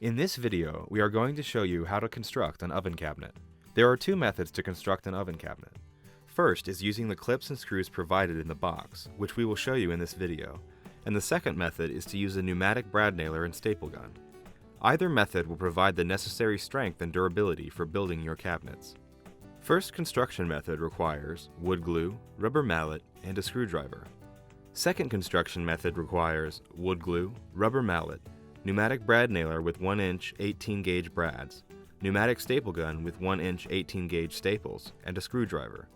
In this video, we are going to show you how to construct an oven cabinet. There are two methods to construct an oven cabinet. First is using the clips and screws provided in the box, which we will show you in this video, and the second method is to use a pneumatic brad nailer and staple gun. Either method will provide the necessary strength and durability for building your cabinets. First construction method requires wood glue, rubber mallet, and a screwdriver. Second construction method requires wood glue, rubber mallet, pneumatic brad nailer with 1-inch 18-gauge brads, pneumatic staple gun with 1-inch 18-gauge staples, and a screwdriver.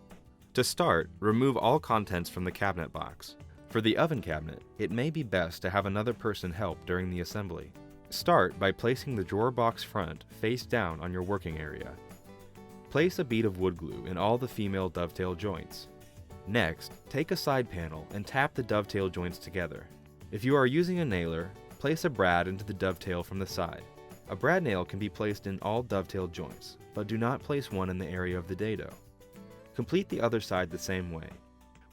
To start, remove all contents from the cabinet box. For the oven cabinet, it may be best to have another person help during the assembly. Start by placing the drawer box front face down on your working area. Place a bead of wood glue in all the female dovetail joints. Next, take a side panel and tap the dovetail joints together. If you are using a nailer, place a brad into the dovetail from the side. A brad nail can be placed in all dovetail joints, but do not place one in the area of the dado. Complete the other side the same way.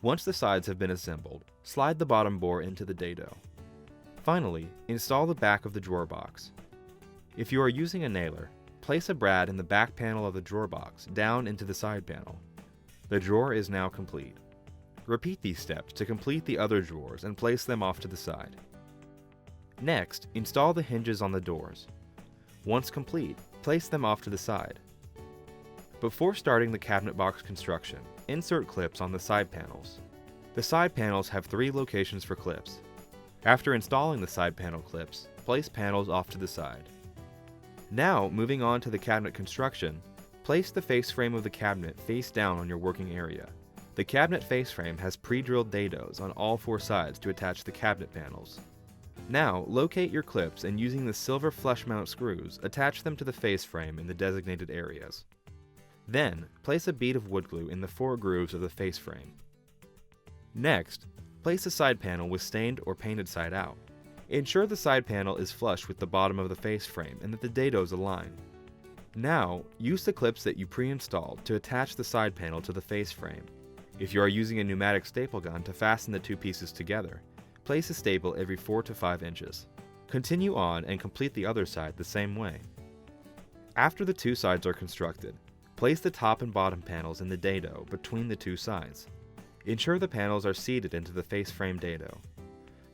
Once the sides have been assembled, slide the bottom bore into the dado. Finally, install the back of the drawer box. If you are using a nailer, place a brad in the back panel of the drawer box down into the side panel. The drawer is now complete. Repeat these steps to complete the other drawers and place them off to the side. Next, install the hinges on the doors. Once complete, place them off to the side. Before starting the cabinet box construction, insert clips on the side panels. The side panels have 3 locations for clips. After installing the side panel clips, place panels off to the side. Now, moving on to the cabinet construction, place the face frame of the cabinet face down on your working area. The cabinet face frame has pre-drilled dados on all 4 sides to attach the cabinet panels. Now, locate your clips and using the silver flush mount screws, attach them to the face frame in the designated areas. Then, place a bead of wood glue in the 4 grooves of the face frame. Next, place a side panel with stained or painted side out. Ensure the side panel is flush with the bottom of the face frame and that the dados align. Now, use the clips that you pre-installed to attach the side panel to the face frame. If you are using a pneumatic staple gun to fasten the 2 pieces together, place a staple every 4 to 5 inches. Continue on and complete the other side the same way. After the 2 sides are constructed, place the top and bottom panels in the dado between the 2 sides. Ensure the panels are seated into the face frame dado.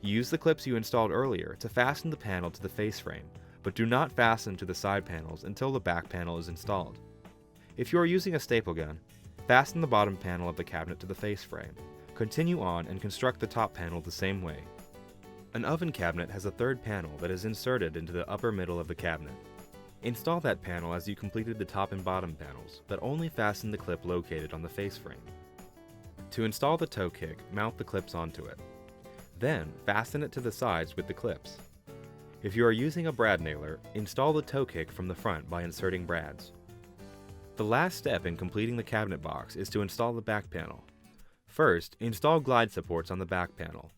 Use the clips you installed earlier to fasten the panel to the face frame, but do not fasten to the side panels until the back panel is installed. If you are using a staple gun, fasten the bottom panel of the cabinet to the face frame. Continue on and construct the top panel the same way. An oven cabinet has a 3rd panel that is inserted into the upper middle of the cabinet. Install that panel as you completed the top and bottom panels, but only fasten the clip located on the face frame. To install the toe kick, mount the clips onto it. Then, fasten it to the sides with the clips. If you are using a brad nailer, install the toe kick from the front by inserting brads. The last step in completing the cabinet box is to install the back panel. First, install glide supports on the back panel.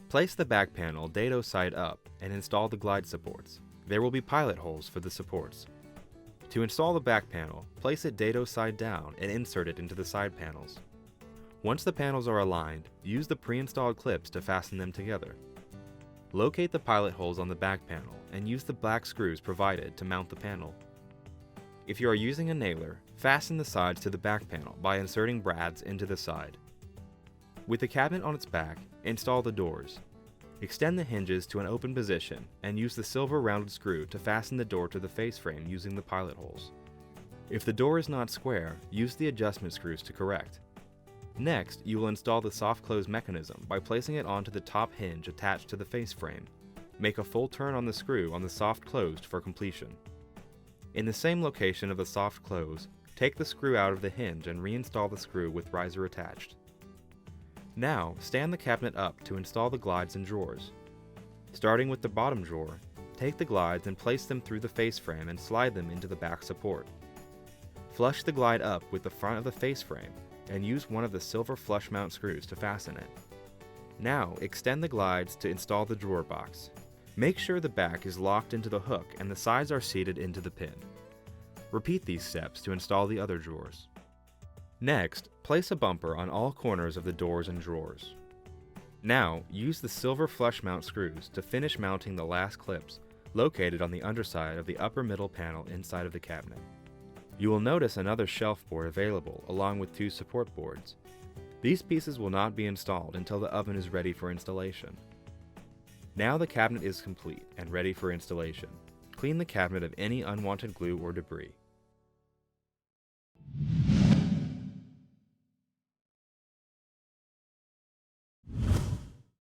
Place the back panel dado side up and install the glide supports. There will be pilot holes for the supports. To install the back panel, place it dado side down and insert it into the side panels. Once the panels are aligned, use the pre-installed clips to fasten them together. Locate the pilot holes on the back panel and use the black screws provided to mount the panel. If you are using a nailer, fasten the sides to the back panel by inserting brads into the side. With the cabinet on its back, install the doors. Extend the hinges to an open position and use the silver rounded screw to fasten the door to the face frame using the pilot holes. If the door is not square, use the adjustment screws to correct. Next, you will install the soft close mechanism by placing it onto the top hinge attached to the face frame. Make a full turn on the screw on the soft closed for completion. In the same location of the soft close, take the screw out of the hinge and reinstall the screw with riser attached. Now, stand the cabinet up to install the glides and drawers. Starting with the bottom drawer, take the glides and place them through the face frame and slide them into the back support. Flush the glide up with the front of the face frame and use one of the silver flush mount screws to fasten it. Now, extend the glides to install the drawer box. Make sure the back is locked into the hook and the sides are seated into the pin. Repeat these steps to install the other drawers. Next, place a bumper on all corners of the doors and drawers. Now, use the silver flush mount screws to finish mounting the last clips located on the underside of the upper middle panel inside of the cabinet. You will notice another shelf board available along with 2 support boards. These pieces will not be installed until the oven is ready for installation. Now the cabinet is complete and ready for installation. Clean the cabinet of any unwanted glue or debris.